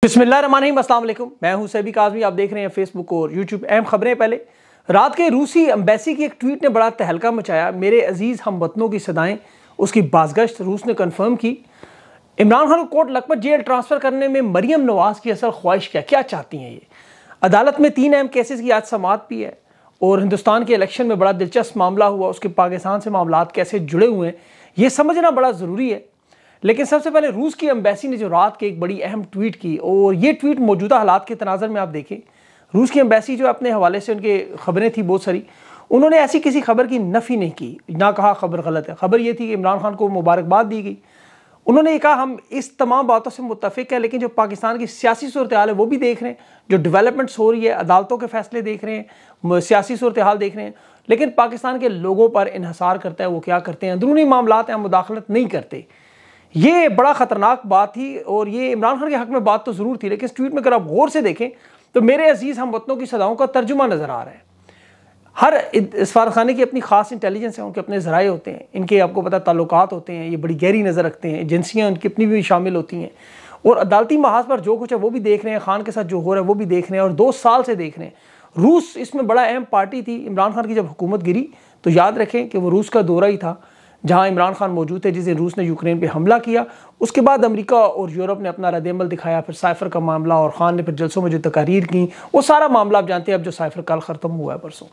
बिस्मिल्लाहिर्रहमानिर्रहीम, अस्सलाम वालेकुम। मैं हूं सैबी काज़मी। आप देख रहे हैं फेसबुक और यूट्यूब। अहम खबरें। पहले रात के रूसी एम्बेसी की एक ट्वीट ने बड़ा तहलका मचाया। मेरे अजीज़ हमवतनों की सदाएं, उसकी बाज़गश्त रूस ने कन्फर्म की। इमरान खान को कोट लखपत जेल ट्रांसफ़र करने में मरियम नवाज़ की असल ख्वाहिश क्या चाहती हैं। ये अदालत में 3 अहम केसेस की आज समाअत भी है और हिंदुस्तान के इलेक्शन में बड़ा दिलचस्प मामला हुआ। उसके पाकिस्तान से मामलात कैसे जुड़े हुए हैं ये समझना बड़ा ज़रूरी है। लेकिन सबसे पहले रूस की एम्बेसी ने जो रात के एक बड़ी अहम ट्वीट की, और ये ट्वीट मौजूदा हालात के तनाज़र में आप देखें। रूस की एम्बेसी जो अपने हवाले से उनके ख़बरें थी बहुत सारी, उन्होंने ऐसी किसी खबर की नफ़ी नहीं की, ना कहा खबर गलत है। खबर ये थी कि इमरान खान को मुबारकबाद दी गई। उन्होंने ये कहा हम इस तमाम बातों से मुत्तफ़िक है, लेकिन जो पाकिस्तान की सियासी सूरत हाल है वो भी देख रहे हैं, जो डेवलपमेंट्स हो रही है, अदालतों के फैसले देख रहे हैं, सियासी सूरत हाल देख रहे हैं। लेकिन पाकिस्तान के लोगों पर इन्हिसार करता है वो क्या करते हैं, अंदरूनी मामलात हैं, मुदाखलत नहीं करते। ये बड़ा ख़तरनाक बात थी और ये इमरान खान के हक़ में बात तो ज़रूर थी, लेकिन इस ट्वीट में अगर आप गौर से देखें तो मेरे अजीज़ हमवतनों की सदाओं का तर्जुमा नज़र आ रहा है। हर सफारतखाने की अपनी ख़ास इंटेलिजेंस है, उनके अपने ज़राए होते हैं, इनके आपको पता ताल्लुकात होते हैं, ये बड़ी गहरी नज़र रखते हैं। एजेंसियाँ उनकी अपनी भी शामिल होती हैं और अदालती महाज पर जो कुछ है वो भी देख रहे हैं, खान के साथ जो हो रहा है वो भी देख रहे हैं और 2 साल से देख रहे हैं। रूस इसमें बड़ा अहम पार्टी थी। इमरान खान की जब हुकूमत गिरी तो याद रखें कि वो रूस का दौरा ही था जहां इमरान खान मौजूद थे, जिसे रूस ने यूक्रेन पे हमला किया। उसके बाद अमेरिका और यूरोप ने अपना रद्द-ए-अमल दिखाया, फिर साइफर का मामला और खान ने फिर जलसों में जो तकारीर की, वो सारा मामला आप जानते हैं। अब जो साइफर कल ख़त्म हुआ है परसों,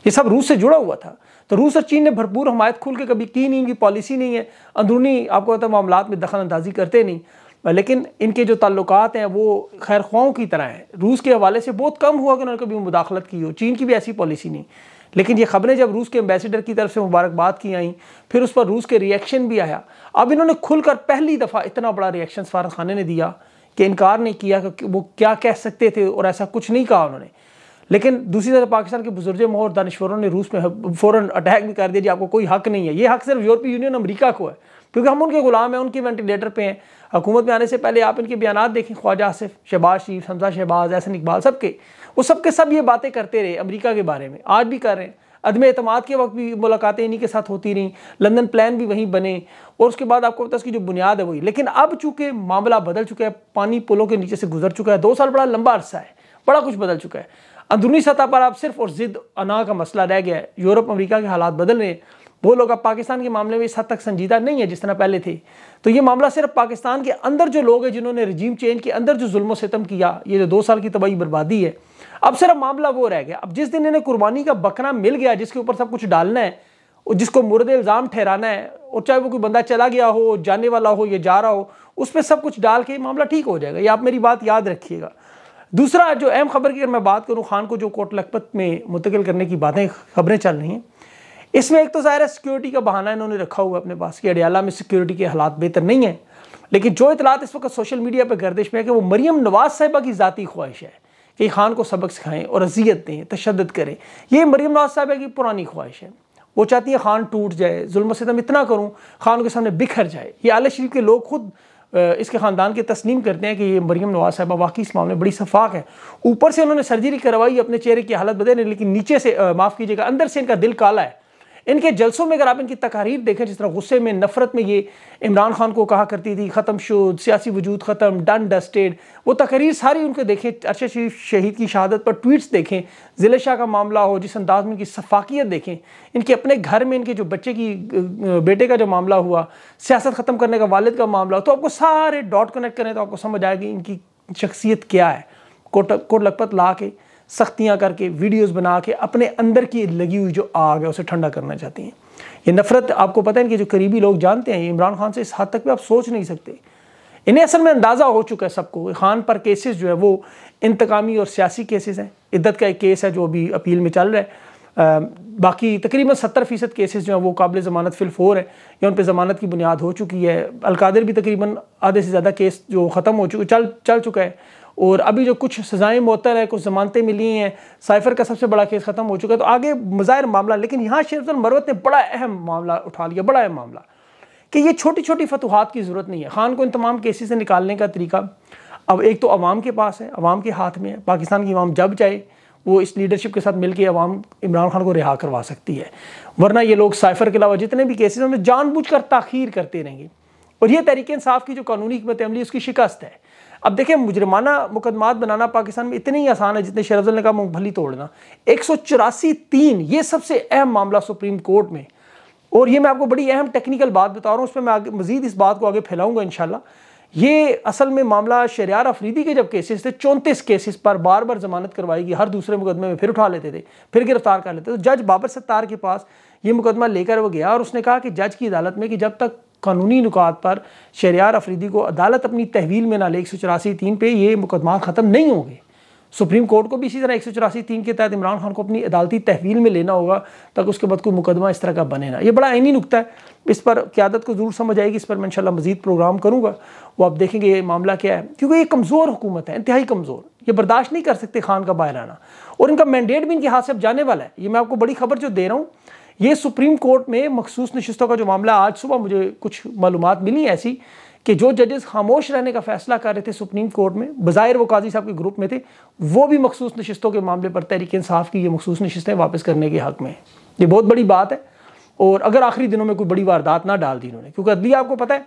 ये सब रूस से जुड़ा हुआ था। तो रूस और चीन ने भरपूर हमायत खुल के कभी की नहीं, इनकी पॉलिसी नहीं है, अंदरूनी आपको पता मामलात में दखल अंदाजी करते नहीं। लेकिन इनके जो ताल्लुकात हैं वो खैर ख्वाहों की तरह हैं। रूस के हवाले से बहुत कम हुआ कि उन्होंने कभी मुदाखलत की हो। चीन की भी ऐसी पॉलिसी नहीं। लेकिन ये खबरें जब रूस के एम्बेसडर की तरफ से मुबारकबाद की आई, फिर उस पर रूस के रिएक्शन भी आया। अब इन्होंने खुलकर पहली दफ़ा इतना बड़ा रिएक्शन सफारत खाने ने दिया कि इनकार नहीं किया कि वो क्या कह सकते थे और ऐसा कुछ नहीं कहा उन्होंने। लेकिन दूसरी तरफ पाकिस्तान के बुजुर्ग और दानिश्वरों ने रूस में फ़ौरन अटैक भी कर दिया जी आपको कोई हक़ नहीं है। ये हक़ सिर्फ यूरोपीय यूनियन अमेरिका को है, क्योंकि हम उनके गुलाम हैं, उनके वेंटिलेटर पे हैं। हुकूमत में आने से पहले आप इनके बयानात देखें, ख्वाजा आसिफ, शहबाज शरीफ, हमजा शहबाज, एहसन इकबाल, सबके सब ये बातें करते रहे अमेरिका के बारे में, आज भी कर रहे हैं। अदम एतमाद के वक्त भी मुलाकातें इन्हीं के साथ होती रहीं, लंदन प्लान भी वहीं बने और उसके बाद आपको पता है उसकी जो बुनियाद है वही। लेकिन अब चूंकि मामला बदल चुका है, पानी पुलों के नीचे से गुजर चुका है, 2 साल बड़ा लंबा अरसा है, बड़ा कुछ बदल चुका है। अंदरूनी सतह पर आप सिर्फ और ज़िद अना का मसला रह गया है। यूरोप अमेरिका के हालात बदल रहे हैं, वो लोग अब पाकिस्तान के मामले में इस हद तक संजीदा नहीं है जिस तरह पहले थे। तो ये मामला सिर्फ पाकिस्तान के अंदर जो लोग हैं जिन्होंने रजीम चेंज के अंदर जो जुल्म सितम किया, ये जो 2 साल की तबाही बर्बादी है, अब सिर्फ मामला वो रह गया। अब जिस दिन इन्हें कुर्बानी का बकरा मिल गया जिसके ऊपर सब कुछ डालना है और जिसको मुर्द इल्ज़ाम ठहराना है, और चाहे वो कोई बंदा चला गया हो, जाने वाला हो या जा रहा हो, उस पर सब कुछ डाल के मामला ठीक हो जाएगा। ये आप मेरी बात याद रखिएगा। दूसरा जो अहम खबर की अगर मैं बात करूँ, खान को जो कोट लखपत में मुंतकिल करने की बातें खबरें चल रही हैं, इसमें एक तो ज़ाहिर है सिक्योरिटी का बहाना इन्होंने रखा हुआ अपने पास कि अडियाला में सिक्योरिटी के हालात बेहतर नहीं है। लेकिन जो इतलात इस वक्त सोशल मीडिया पर गर्दिश में है कि वो मरियम नवाज़ साहिबा की ज़ाती ख्वाहिश है कि खान को सबक सिखाएं और अजियत दें, तशद्दुद करें। ये मरियम नवाज़ साहिबा की पुरानी ख्वाहिश है। वो चाहती है खान टूट जाए, जुल्म सितम इतना करूँ खान के सामने बिखर जाए। ये आले शरीफ के लोग खुद इसके ख़ानदान के तस्लीम करते हैं कि ये मरियम नवाज़ साहिबा वाकई इस मामले में बड़ी शफाक है। ऊपर से उन्होंने सर्जरी करवाई अपने चेहरे की हालत बदलने, लेकिन नीचे से माफ़ कीजिएगा अंदर से इनका दिल काला है। इनके जलसों में अगर आप इनकी तकारीर देखें, जिस तरह गुस्से में, नफरत में ये इमरान खान को कहा करती थी ख़त्म शुद, सियासी वजूद ख़त्म, डन डस्टेड, वो तकारीर सारी उनके देखें। अरशद शरीफ शहीद की शहादत पर ट्वीट्स देखें, ज़िले शाह का मामला हो, जिस अंदाज में इनकी सफाकियत देखें, इनके अपने घर में इनके जो बच्चे की बेटे का जो मामला हुआ, सियासत ख़त्म करने का वालिद का मामला, तो आपको सारे डॉट कनेक्ट करें तो आपको समझ आएगी इनकी शख्सियत क्या है। कोट लखपत ला के सख्तियाँ करके वीडियोस बना के अपने अंदर की लगी हुई जो आग है उसे ठंडा करना चाहती हैं। ये नफ़रत आपको पता है इनके जो करीबी लोग जानते हैं, इमरान खान से इस हद तक भी आप सोच नहीं सकते। इन्हें असल में अंदाज़ा हो चुका है सबको, खान पर केसेस जो है वो इंतकामी और सियासी केसेस हैं। इद्दत का एक केस है जो अभी अपील में चल रहा है। बाकी तकरीबन 70% केसेस जो हैं वो काबिल ज़मानत फिल-4 है या उन पर ज़मानत की बुनियाद हो चुकी है। अलकादिर भी तकरीबन आधे से ज़्यादा केस जो ख़त्म हो चुके चल चुका है और अभी जो कुछ सज़ाएँ मुअत्तल है, कुछ ज़मानतें मिली हैं। साइफर का सबसे बड़ा केस ख़त्म हो चुका है, तो आगे मज़ाहिर मामला। लेकिन यहाँ शेर मरवत ने बड़ा अहम मामला उठा लिया, बड़ा अहम मामला कि ये छोटी छोटी फतूहात की ज़रूरत नहीं है। खान को इन तमाम केसेस से निकालने का तरीका अब एक तो अवाम के पास है, अवाम के हाथ में है। पाकिस्तान की अवाम जब चाहे वो इस लीडरशिप के साथ मिलकर अवाम इमरान खान को रिहा करवा सकती है, वरना ये लोग साइफर के अलावा जितने भी केसेस हैं उनमें जानबूझकर ताख़ीर करते रहेंगे। और ये तहरीक इंसाफ की जो कानूनी हिकमत अमली उसकी शिकस्त है। अब देखिए, मुजरमाना मुकदमात बनाना पाकिस्तान में इतने ही आसान है जितने शेर अफजल ने कहा मूंगफली तोड़ना। 184(3) ये सबसे अहम मामला सुप्रीम कोर्ट में, और ये मैं आपको बड़ी अहम टेक्निकल बात बता रहा हूँ, उस पर मैं आगे मजीद इस बात को आगे फैलाऊंगा इंशाल्लाह। ये असल में मामला शहरियार अफरीदी के जब केसेस थे, 34 केसेस पर बार बार जमानत करवाएगी, हर दूसरे मुकदमे में फिर उठा लेते थे, फिर गिरफ्तार कर लेते थे। तो जज बाबर सत्तार के पास ये मुकदमा लेकर वो गया और उसने कहा कि जज की अदालत में कि जब तक कानूनी नुकात पर शहरियार अफरीदी को अदालत अपनी तहवील में ना ले 184(3) पे ये मुकदमा ख़त्म नहीं होंगे। सुप्रीम कोर्ट को भी इसी तरह 184(3) के तहत इमरान खान को अपनी अदालती तहवील में लेना होगा ताकि उसके बाद कोई मुकदमा इस तरह का बने ना। ये बड़ा ऐनी नुकता है, इस पर क़यादत को ज़रूर समझ आएगी, इस पर मैं इंशाल्लाह मज़ीद प्रोग्राम करूँगा, वो आप देखेंगे ये मामला क्या है। क्योंकि ये कमज़ोर हुकूमत है, इंतहाई कमज़ोर, ये बर्दाश्त नहीं कर सकते खान का बाहर आना, और इनका मैंडेट भी इनके हाथ से अब जाने वाला है। ये मैं आपको बड़ी खबर जो दे रहा हूँ, ये सुप्रीम कोर्ट में मखसूस नशिस्तों का जो मामला, आज सुबह मुझे कुछ मालूमात मिली ऐसी कि जो जजेस खामोश रहने का फैसला कर रहे थे सुप्रीम कोर्ट में, बज़ाहिर वो काजी साहब के ग्रुप में थे, वो भी मखसूस नशिस्तों के मामले पर तहरीक इंसाफ की ये मखसूस नशिस्तें वापस करने के हक़ में। ये बहुत बड़ी बात है, और अगर आखिरी दिनों में कोई बड़ी वारदात ना डाल दी इन्होंने, क्योंकि अदलिया आपको पता है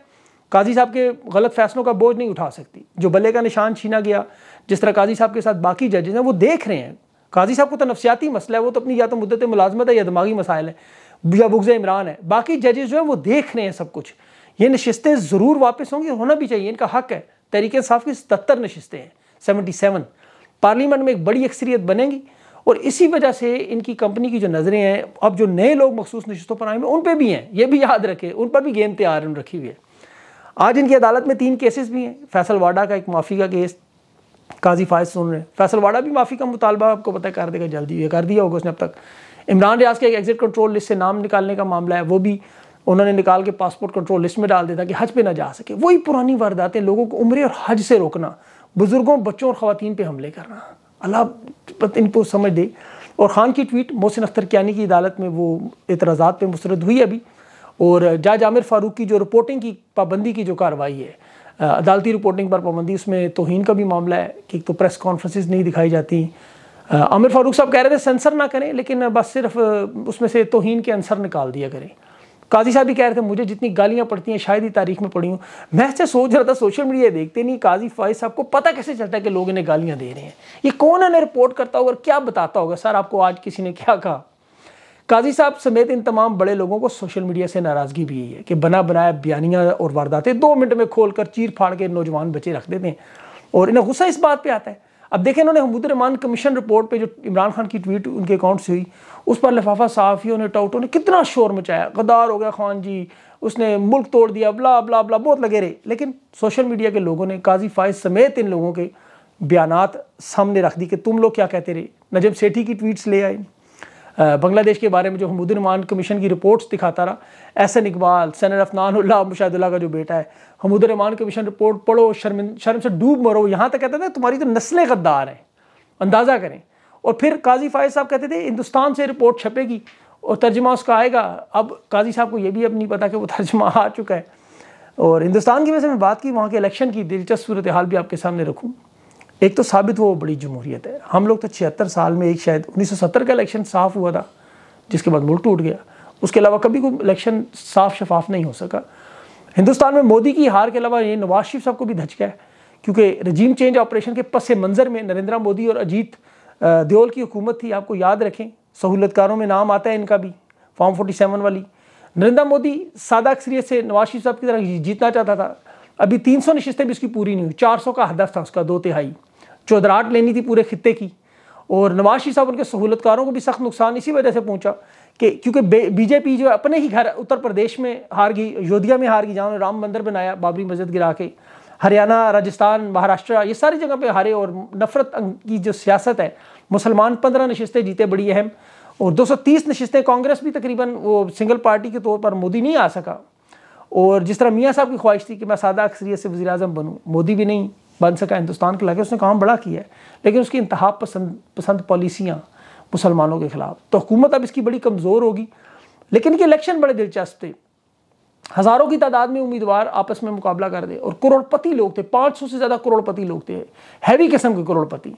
काजी साहब के गलत फैसलों का बोझ नहीं उठा सकती। जो बल्ले का निशान छीना गया, जिस तरह काजी साहब के साथ बाकी जजेस हैं वो देख रहे हैं, काजी साहब को तो नफसियाती मसला है, वो तो अपनी या तो मुद्दत मुलाजमत है या दिमागी मसाइल है या बुग़्ज़ इमरान है, बाकी जजेस जो है वो देख रहे हैं सब कुछ। ये नशिस्तें ज़रूर वापस होंगी, होना भी चाहिए, इनका हक़ है। तहरीक इंसाफ की 77 नशिस्तें हैं, 77 पार्लियामेंट में एक बड़ी अक्सरियत बनेंगी, और इसी वजह से इनकी कंपनी की जो नज़रें हैं, अब जो नए लोग मखसूस नशिस्तों पर आए हैं उन पर भी हैं, ये भी याद रखें, उन पर भी गेम तैयार रखी हुई है। आज इनकी अदालत में 3 केसेस भी हैं। फैसल वाडा का एक माफ़ी का केस काजी फायज सुन रहे हैं, फैसल वाडा भी माफ़ी का मुतालबा आपको पता कर देगा जल्दी, ये कर दिया होगा उसने अब तक। इमरान रियाज के एक एग्जिट कंट्रोल लिस्ट से नाम निकालने का मामला है, वो भी उन्होंने निकाल के पासपोर्ट कंट्रोल लिस्ट में डाल दिया कि हज पे ना जा सके। वही पुरानी वारदातें, लोगों को उम्र और हज से रोकना, बुजुर्गों, बच्चों और ख़वातीन पे हमले करना, अल्लाह इनको समझ दे। और खान की ट्वीट मोहसिन अख्तर कियानी की अदालत में वो एतराज़ात पे मुस्तरद हुई अभी, और जज आमिर फ़ारूक की जो रिपोर्टिंग की पाबंदी की जो कार्रवाई है, अदालती रिपोर्टिंग पर पाबंदी, उसमें तौहीन का भी मामला है कि तो प्रेस कॉन्फ्रेंसेस नहीं दिखाई जाती। आमिर फ़ारूक साहब कह रहे थे सेंसर ना करें, लेकिन बस सिर्फ उसमें से तौहीन के आंसर निकाल दिया करें। काजी साहब भी कह रहे थे मुझे जितनी गालियाँ पड़ती हैं शायद ही तारीख में पड़ी हूँ। मैं ऐसे सोच रहा था सोशल मीडिया देखते नहीं, काजी फायज साहब को पता कैसे चलता है कि लोग इन्हें गालियाँ दे रहे हैं, ये कौन इन्हें रिपोर्ट करता होगा और क्या बताता होगा। सर आपको आज किसी ने क्या कहा? काजी साहब समेत इन तमाम बड़े लोगों को सोशल मीडिया से नाराज़गी भी यही है कि बना बनाया बयानियाँ और वारदातें 2 मिनट में खोल कर चीर फाड़ के नौजवान बच्चे रख देते हैं, और इन्हें गुस्सा इस बात पर आता है। अब देखें, इन्होंने महमूद रहमान कमीशन रिपोर्ट पे जो इमरान खान की ट्वीट उनके अकाउंट से हुई, उस पर लिफाफा सहाफ़ियों ने, टाउटों ने कितना शोर मचाया, गद्दार हो गया खान जी, उसने मुल्क तोड़ दिया, ब्ला ब्ला ब्ला, बहुत लगे रहे। लेकिन सोशल मीडिया के लोगों ने काजी फायज समेत इन लोगों के बयानात सामने रख दी कि तुम लोग क्या कहते रहे। नजम सेठी की ट्वीट्स ले आए, बांग्लादेश के बारे में जो महमूद रहमान कमीशन की रिपोर्ट्स दिखाता रहा, एहसन इकबाल, सेनेटर अफनानुल्लाह मुशाहिदुल्लाह का जो बेटा है, महमूद रहमान कमीशन रिपोर्ट पढ़ो, शर्म से डूब मरो, यहाँ तक कहते थे तुम्हारी तो नस्लें गद्दार हैं, अंदाज़ा करें। और फिर काजी फायज साहब कहते थे हिंदुस्तान से रिपोर्ट छपेगी और तर्जुमा उसका आएगा। अब काजी साहब को ये भी अब नहीं पता कि वो तर्जुमा आ चुका है। और हिंदुस्तान की वजह से मैं बात की, वहाँ के इलेक्शन की दिलचस्प सूरत हाल भी आपके सामने रखूँ। एक तो साबित वो बड़ी जमहूरियत है, हम लोग तो 76 साल में एक शायद 1970 का इलेक्शन साफ हुआ था जिसके बाद मुल्क टूट गया, उसके अलावा कभी कोई इलेक्शन साफ शफाफ नहीं हो सका। हिंदुस्तान में मोदी की हार के अलावा ये नवाज शरीफ साहब को भी धचका है, क्योंकि रजीम चेंज ऑपरेशन के पस मंज़र में नरेंद्र मोदी और अजीत देओल की हुकूमत थी। आपको याद रखें, सहूलतकारों में नाम आता है इनका भी, फॉर्म 47 वाली। नरेंद्र मोदी सादा अक्सरियत से नवाज शरीफ साहब की तरह जीतना चाहता था, अभी 300 नशिस्तें भी उसकी पूरी नहीं हुई, 400 का हदफ था उसका, 2/3 चौधराहट लेनी थी पूरे खित्ते की। और नवाज शरीफ साहब उनके सहूलतकारों को भी सख्त नुकसान इसी वजह से पहुंचा कि क्योंकि बीजेपी जो अपने ही घर उत्तर प्रदेश में हार गई, अयोध्या में हार गई जहाँ राम मंदिर बनाया बाबरी मस्जिद गिरा के, हरियाणा, राजस्थान, महाराष्ट्र, ये सारी जगह पे हारे। और नफरत की जो सियासत है, मुसलमान 15 नशिस्तें जीते बड़ी अहम, और 230 नशिस्तें कांग्रेस भी तकरीबन वो सिंगल पार्टी के तौर पर मोदी नहीं आ सका। और जिस तरह मियाँ साहब की ख्वाहिश थी कि मैं सादा अक्सरियत से वज़ीर आज़म बनूँ, मोदी भी नहीं बन सका हिंदुस्तान के लाके, उसने काम बड़ा किया है, लेकिन उसकी इंतहा पसंद पॉलिसियाँ मुसलमानों के ख़िलाफ़, तो हुकूमत अब इसकी बड़ी कमज़ोर होगी। लेकिन ये इलेक्शन बड़े दिलचस्प थे, हज़ारों की तादाद में उम्मीदवार आपस में मुकाबला कर दे, और करोड़पति लोग थे, 500 से ज़्यादा करोड़पति लोग थे, हैवी किस्म के करोड़पति।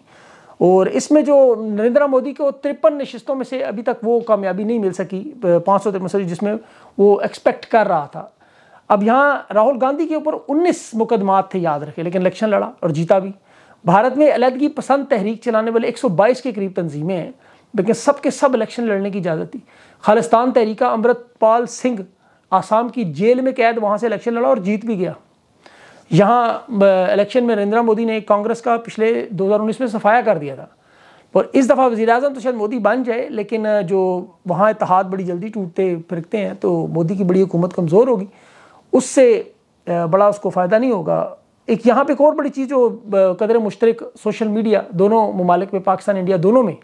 और इसमें जो नरेंद्र मोदी को 53 नशिस्तों में से अभी तक वो कामयाबी नहीं मिल सकी, 553 जिसमें वो एक्सपेक्ट कर रहा था। अब यहाँ राहुल गांधी के ऊपर 19 मुकदमात थे, याद रखें, लेकिन इलेक्शन लड़ा और जीता भी। भारत में अलहदगी पसंद तहरीक चलाने वाले 122 के करीब तंजीमें हैं, लेकिन सबके सब इलेक्शन लड़ने की इजाज़त थी। खालिस्तान तहरीका अमृतपाल सिंह आसाम की जेल में कैद, वहाँ से इलेक्शन लड़ा और जीत भी गया। यहाँ इलेक्शन में नरेंद्र मोदी ने कांग्रेस का पिछले 2019 में सफाया कर दिया था, और इस दफ़ा वज़ीर-ए-आज़म तो शायद मोदी बन जाए, लेकिन जो वहाँ इत्तेहाद बड़ी जल्दी टूटते फिरकते हैं, तो मोदी की बड़ी हुकूमत कमज़ोर होगी, उससे बड़ा उसको फ़ायदा नहीं होगा। एक यहाँ पे एक और बड़ी चीज़ जो कदर मुश्तरक सोशल मीडिया दोनों ममालिक में, पाकिस्तान इंडिया दोनों में,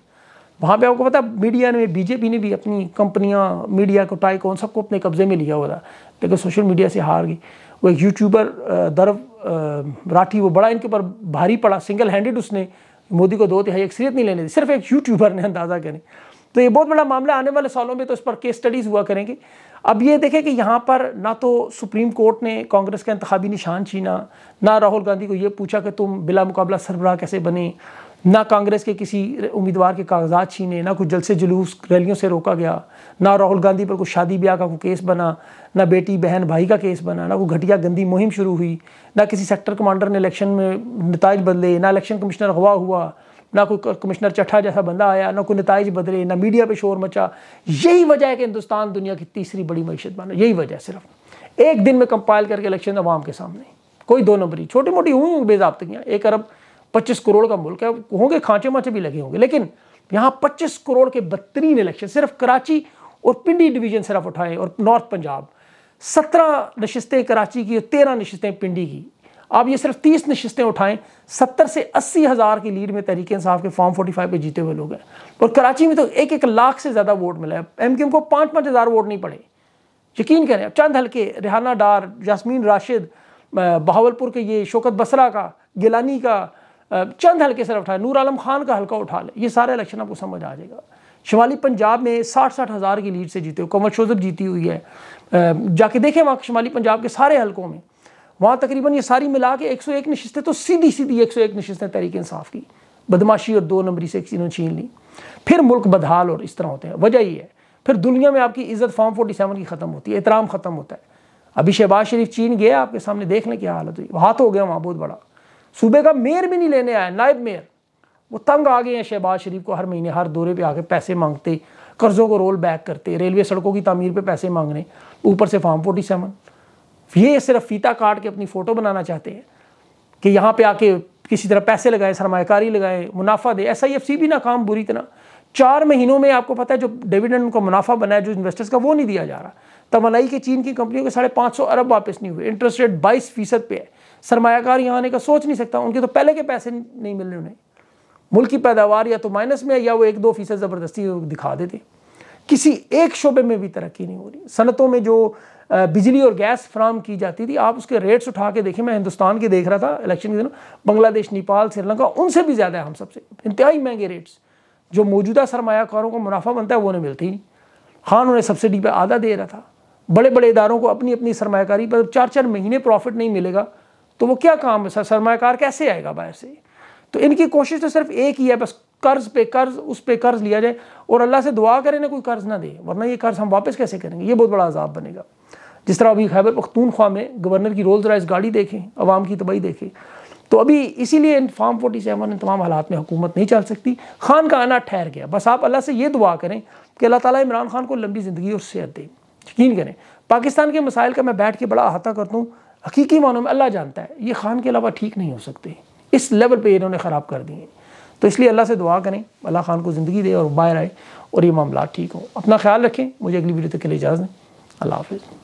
वहाँ पे आपको पता है मीडिया ने, बीजेपी ने भी अपनी कंपनियाँ, मीडिया को, टाइकॉन सबको अपने कब्जे में लिया हुआ था, लेकिन सोशल मीडिया से हार गई। वो एक यूट्यूबर दरव राठी, वो बड़ा इनके ऊपर भारी पड़ा, सिंगल हैंडेड उसने मोदी को 2/3 अक्सरियत नहीं लेने दी, सिर्फ एक यूट्यूबर ने, अंदाज़ा करें। तो ये बहुत बड़ा मामला, आने वाले सालों में तो इस पर केस स्टडीज़ हुआ करेंगे। अब ये देखें कि यहाँ पर ना तो सुप्रीम कोर्ट ने कांग्रेस का इंतखाबी निशान छीना, ना राहुल गांधी को ये पूछा कि तुम बिला मुकाबला सरबराह कैसे बने, ना कांग्रेस के किसी उम्मीदवार के कागजात छीने, ना कुछ जलसे जुलूस रैलियों से रोका गया, ना राहुल गांधी पर कुछ शादी ब्याह का कोई केस बना, ना बेटी बहन भाई का केस बना, ना कोई घटिया गंदी मुहिम शुरू हुई, ना किसी सेक्टर कमांडर ने इलेक्शन में नताइज बदले, ना इलेक्शन कमिश्नर अगवा हुआ, ना कोई कमिश्नर चट्ठा जैसा बंदा आया, ना कोई नताइज बदले, ना मीडिया पे शोर मचा। यही वजह है कि हिंदुस्तान दुनिया की तीसरी बड़ी मईशत बना, यही वजह है। सिर्फ एक दिन में कंपाइल करके इलेक्शन अवाम के सामने, कोई 2 नंबरी छोटी मोटी हुई बेज़ाब्तियाँ, 1 अरब 25 करोड़ का मुल्क है, होंगे खांचे माचे भी लगे होंगे, लेकिन यहाँ 25 करोड़ के बदतरीन इलेक्शन, सिर्फ कराची और पिंडी डिवीजन सिर्फ उठाए, और नॉर्थ पंजाब 17 नशिस्तें कराची की और 13 नशिस्तें पिंडी की। आप ये सिर्फ 30 नशिस्तें उठाएं, 70 से 80 हज़ार की लीड में तहरीक इंसाफ के फॉर्म 45 पे जीते हुए लोग हैं, और कराची में तो 1-1 लाख से ज़्यादा वोट मिला है। MQM को 5-5 हज़ार वोट नहीं पड़े, यकीन करें। चंद हल्के, रेहाना डार, यास्मीन राशिद, बहावलपुर के ये शौकत बसरा का, गिलानी का, चंद हल्के सिर्फ उठाए, नूर आलम खान का हल्का उठा ले, ये सारे इलेक्शन आपको समझ आ जाएगा। शुमाली पंजाब में 60-60 हज़ार की लीड से जीते हो, कमर शोजब जीती हुई है। जाके देखें वहाँ शुमाली पंजाब के सारे हल्कों में, वहाँ तकरीबन ये सारी मिला के 101 नशिस्तें, तो सीधी 101 नशिस्तें तहरीक इंसाफ की, बदमाशी और 2 नंबरी से इन्होंने छीन ली। फिर मुल्क बदहाल और इस तरह होते हैं, वजह ये है। फिर दुनिया में आपकी इज़्ज़त फॉर्म 47 की ख़त्म होती है, एहतराम ख़त्म होता है। अभी शहबाज शरीफ चीन गया, आपके सामने देख लें क्या हालत हुई, हाथ हो गया वहाँ बहुत बड़ा, सूबे का मेयर भी नहीं लेने आया, नायब मेयर, वो तंग आ गए हैं शहबाज शरीफ को, हर महीने हर दौरे पे आके पैसे मांगते, कर्ज़ों को रोल बैक करते, रेलवे सड़कों की तामीर पे पैसे मांगने, ऊपर से फॉर्म 47। ये सिर्फ फीता काट के अपनी फ़ोटो बनाना चाहते हैं कि यहाँ पे आके किसी तरह पैसे लगाएं, सरमायाकारी लगाएं, मुनाफा दे। SIFC भी नाकाम बुरी तरह, 4 महीनों में आपको पता है जो डिविडेंड का मुनाफा बना है जो इन्वेस्टर्स का, वो नहीं दिया जा रहा। तमन्नाई के चीन की कंपनियों के 550 अरब वापस नहीं हुए, इंटरेस्ट रेट 22% पे है, सरमायाकार यहाँ आने का सोच नहीं सकता, उनके तो पहले के पैसे नहीं मिलने उन्हें। मुल्क की पैदावार या तो माइनस में है, या वो 1-2% ज़बरदस्ती दिखा देते। किसी एक शोबे में भी तरक्की नहीं हो रही। सनतों में जो बिजली और गैस फराम की जाती थी, आप उसके रेट्स उठा के देखें, मैं हिंदुस्तान के देख रहा था इलेक्शन के दिनों, बांग्लादेश, नेपाल, श्रीलंका, उनसे भी ज़्यादा है हम सबसे, इंतहाई महंगे रेट्स। जो मौजूदा सरमायाकारों को मुनाफा बनता है वो उन्हें मिलती नहीं। हाँ, उन्हें सब्सिडी पर आधा दे रहा था। बड़े बड़े इदारों को अपनी अपनी सरमायाकारी पर 4-4 महीने प्रॉफिट नहीं मिलेगा तो वो क्या काम है, सरमायाकार कैसे आएगा बाहर से। तो इनकी कोशिश तो सिर्फ एक ही है, बस कर्ज पे कर्ज, उस पे कर्ज लिया जाए और अल्लाह से दुआ करें ना कोई कर्ज ना दे, वरना ये कर्ज हम वापस कैसे करेंगे, ये बहुत बड़ा अजाब बनेगा। जिस तरह अभी खैबर पख्तूनख्वा में गवर्नर की रोल्स रॉयस गाड़ी देखें, अवाम की तबाही देखें, तो अभी इसीलिए इन फॉर्म 47 इन तमाम हालात में हुकूमत नहीं चल सकती। खान का आना ठहर गया। बस आप अल्लाह से ये दुआ करें कि अल्लाह ताला इमरान खान को लंबी ज़िंदगी और सेहत दे। यकीन करें, पाकिस्तान के मसाइल का मैं बैठ के बड़ा अहाता करता हूँ, हकीकी मानों में अल्लाह जानता है ये खान के अलावा ठीक नहीं हो सकते, इस लेवल पे इन्होंने ख़राब कर दिए। तो इसलिए अल्लाह से दुआ करें अल्लाह खान को ज़िंदगी दे और बाहर आए और ये मामला ठीक हो। अपना ख्याल रखें। मुझे अगली वीडियो तक के लिए इजाज़त दें। अल्लाह हाफ़िज़।